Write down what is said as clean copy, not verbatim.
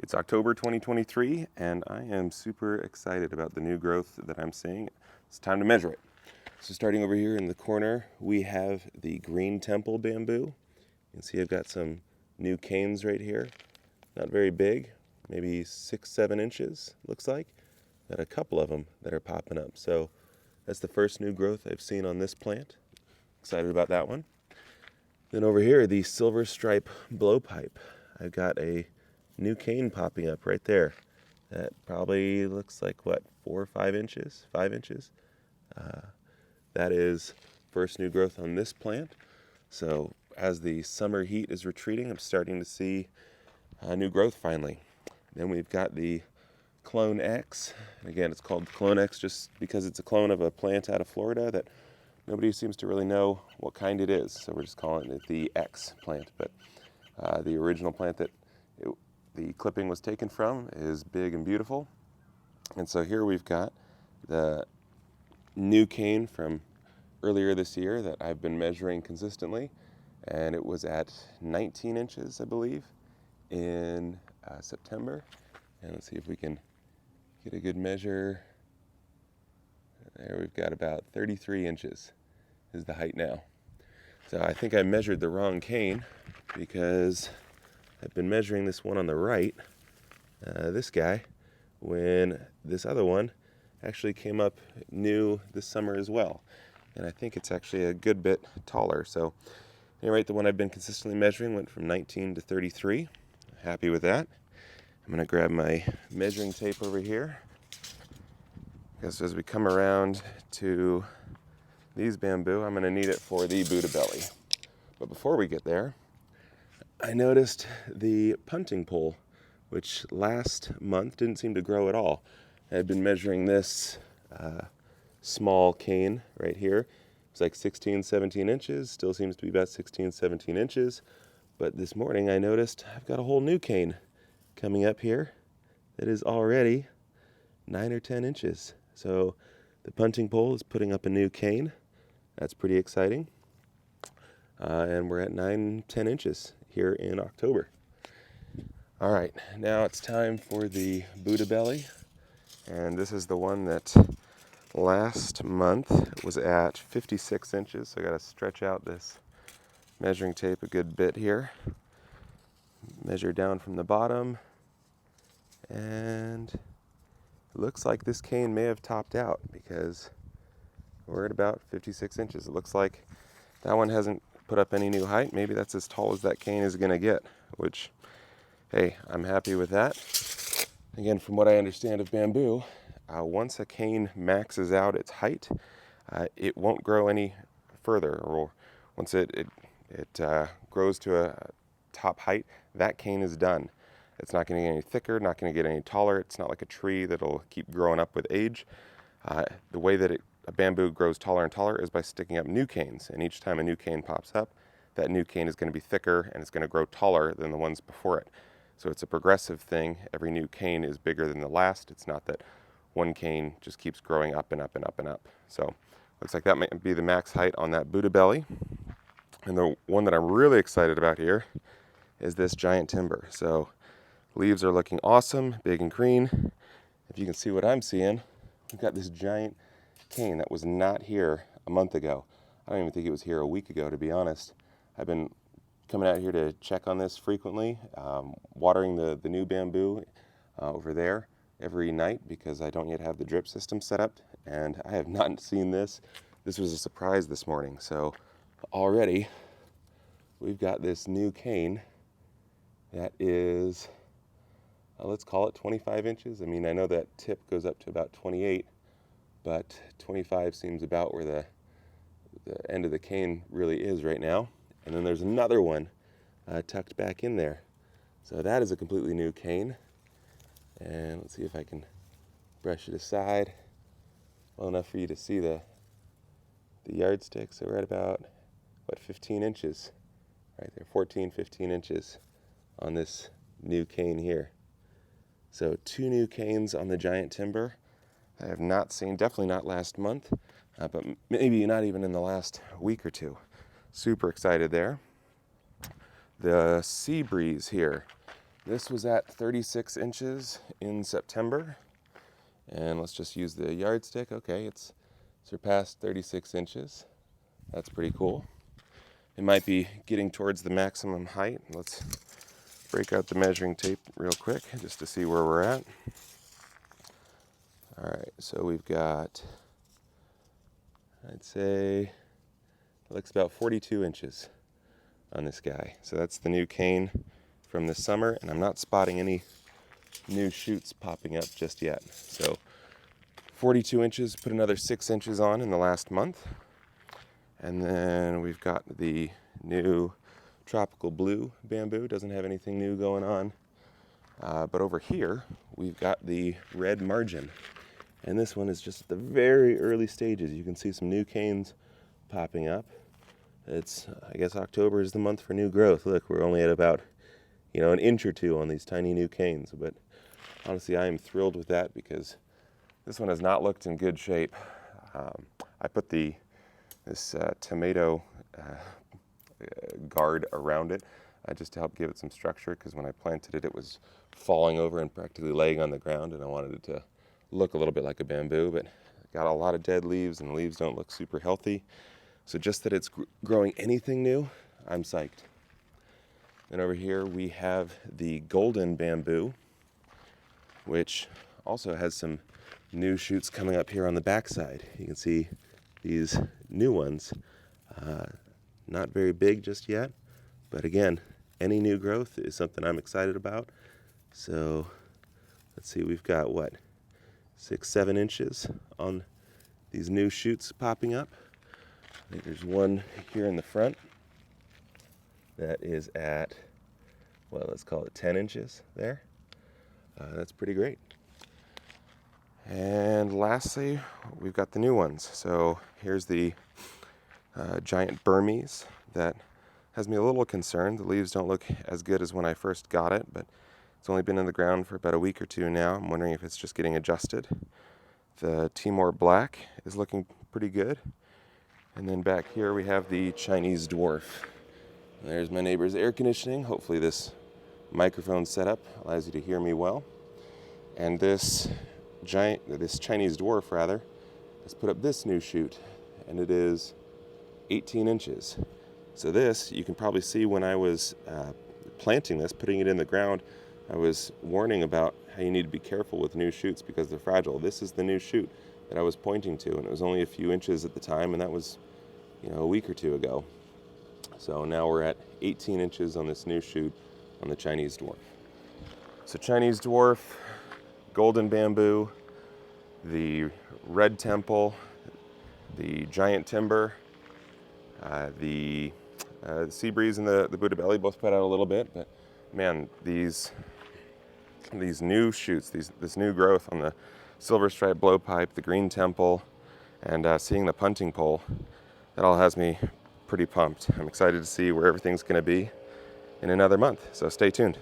It's October 2023, and I am super excited about the new growth that I'm seeing. It's time to measure it. So starting over here in the corner, we have the green temple bamboo. You can see I've got some new canes right here. Not very big, maybe 6-7 inches, looks like. Got a couple of them that are popping up. So that's the first new growth I've seen on this plant. Excited about that one. Then over here, the silver stripe blowpipe. I've got a new cane popping up right there. That probably looks like, what, 4 or 5 inches? 5 inches? That is first new growth on this plant. So as the summer heat is retreating, I'm starting to see new growth finally. Then we've got the Clone X. Again, it's called Clone X just because it's a clone of a plant out of Florida that nobody seems to really know what kind it is. So we're just calling it the X plant. But the original plant that the clipping was taken from is big and beautiful. And so here we've got the new cane from earlier this year that I've been measuring consistently. And it was at 19 inches, I believe, in September. And let's see if we can get a good measure. There we've got about 33 inches is the height now. So I think I measured the wrong cane because I've been measuring this one on the right, this guy, when this other one actually came up new this summer as well. And I think it's actually a good bit taller. So anyway, the one I've been consistently measuring went from 19 to 33. Happy with that. I'm gonna grab my measuring tape over here, because as we come around to these bamboo, I'm gonna need it for the Buddha belly. But before we get there, I noticed the punting pole, which last month didn't seem to grow at all. I had been measuring this small cane right here. It's like 16, 17 inches, still seems to be about 16, 17 inches. But this morning I noticed I've got a whole new cane coming up here that is already 9 or 10 inches. So the punting pole is putting up a new cane. That's pretty exciting. And we're at 9, 10 inches here in October. All right, now it's time for the Buddha belly. And this is the one that last month was at 56 inches. So I gotta stretch out this measuring tape a good bit here. Measure down from the bottom. And it looks like this cane may have topped out because we're at about 56 inches. It looks like that one hasn't put up any new height. Maybe that's as tall as that cane is gonna get, which, hey, I'm happy with that. Again, from what I understand of bamboo, once a cane maxes out its height, it won't grow any further. Or once it grows to a top height, that cane is done. It's not going to get any thicker, not going to get any taller. It's not like a tree that'll keep growing up with age. The way that a bamboo grows taller and taller is by sticking up new canes. And each time a new cane pops up, that new cane is going to be thicker and it's going to grow taller than the ones before it. So it's a progressive thing. Every new cane is bigger than the last. It's not that one cane just keeps growing up and up and up and up. So looks like that might be the max height on that Buddha belly. And the one that I'm really excited about here is this giant timber. So leaves are looking awesome, big and green. If you can see what I'm seeing, we've got this giant cane that was not here a month ago. I don't even think it was here a week ago, to be honest. I've been coming out here to check on this frequently, watering the new bamboo over there every night because I don't yet have the drip system set up, and I have not seen this. This was a surprise this morning. So already we've got this new cane that is, let's call it 25 inches. I mean, I know that tip goes up to about 28, but 25 seems about where the end of the cane really is right now. And then there's another one tucked back in there. So that is a completely new cane. And let's see if I can brush it aside well enough for you to see the yardstick. So we're at about, what, 15 inches right there, 14, 15 inches on this new cane here. So 2 new canes on the giant timber. I have not seen, definitely not last month, but maybe not even in the last week or two. Super excited there. The sea breeze here This was at 36 inches in September. And let's just use the yardstick. Okay, it's surpassed 36 inches. That's pretty cool. It might be getting towards the maximum height. Let's break out the measuring tape real quick just to see where we're at. All right, so we've got, I'd say, it looks about 42 inches on this guy. So that's the new cane from this summer, and I'm not spotting any new shoots popping up just yet. So 42 inches, put another 6 inches on in the last month. And then we've got the new tropical blue bamboo. Doesn't have anything new going on. But over here, we've got the red margin. And this one is just at the very early stages. You can see some new canes popping up. It's, I guess October is the month for new growth. Look, we're only at about, an inch or two on these tiny new canes. But honestly, I am thrilled with that because this one has not looked in good shape. I put this tomato guard around it just to help give it some structure, because when I planted it, it was falling over and practically laying on the ground, and I wanted it to look a little bit like a bamboo, but got a lot of dead leaves, and the leaves don't look super healthy. So just that it's growing anything new, I'm psyched. Then over here we have the golden bamboo, which also has some new shoots coming up here on the backside. You can see these new ones, not very big just yet, but again, any new growth is something I'm excited about. So let's see, we've got 6-7 inches on these new shoots popping up. I think there's one here in the front that is at, let's call it 10 inches there. That's pretty great. And lastly, we've got the new ones. So here's the giant Burmese that has me a little concerned. The leaves don't look as good as when I first got it, but it's only been in the ground for about a week or two now. I'm wondering if it's just getting adjusted. The Timor Black is looking pretty good. And then back here we have the Chinese Dwarf. There's my neighbor's air conditioning. Hopefully this microphone setup allows you to hear me well. And this Chinese Dwarf has put up this new shoot, and it is 18 inches. So this, you can probably see when I was planting this, putting it in the ground, I was warning about how you need to be careful with new shoots because they're fragile. This is the new shoot that I was pointing to, and it was only a few inches at the time, and that was, a week or two ago. So now we're at 18 inches on this new shoot on the Chinese Dwarf. So Chinese Dwarf, golden bamboo, the red temple, the giant timber, the sea breeze and the Buddha belly both put out a little bit, but man, these new shoots, this new growth on the silver stripe blowpipe, the green temple, and seeing the punting pole, that all has me pretty pumped. I'm excited to see where everything's going to be in another month, so stay tuned.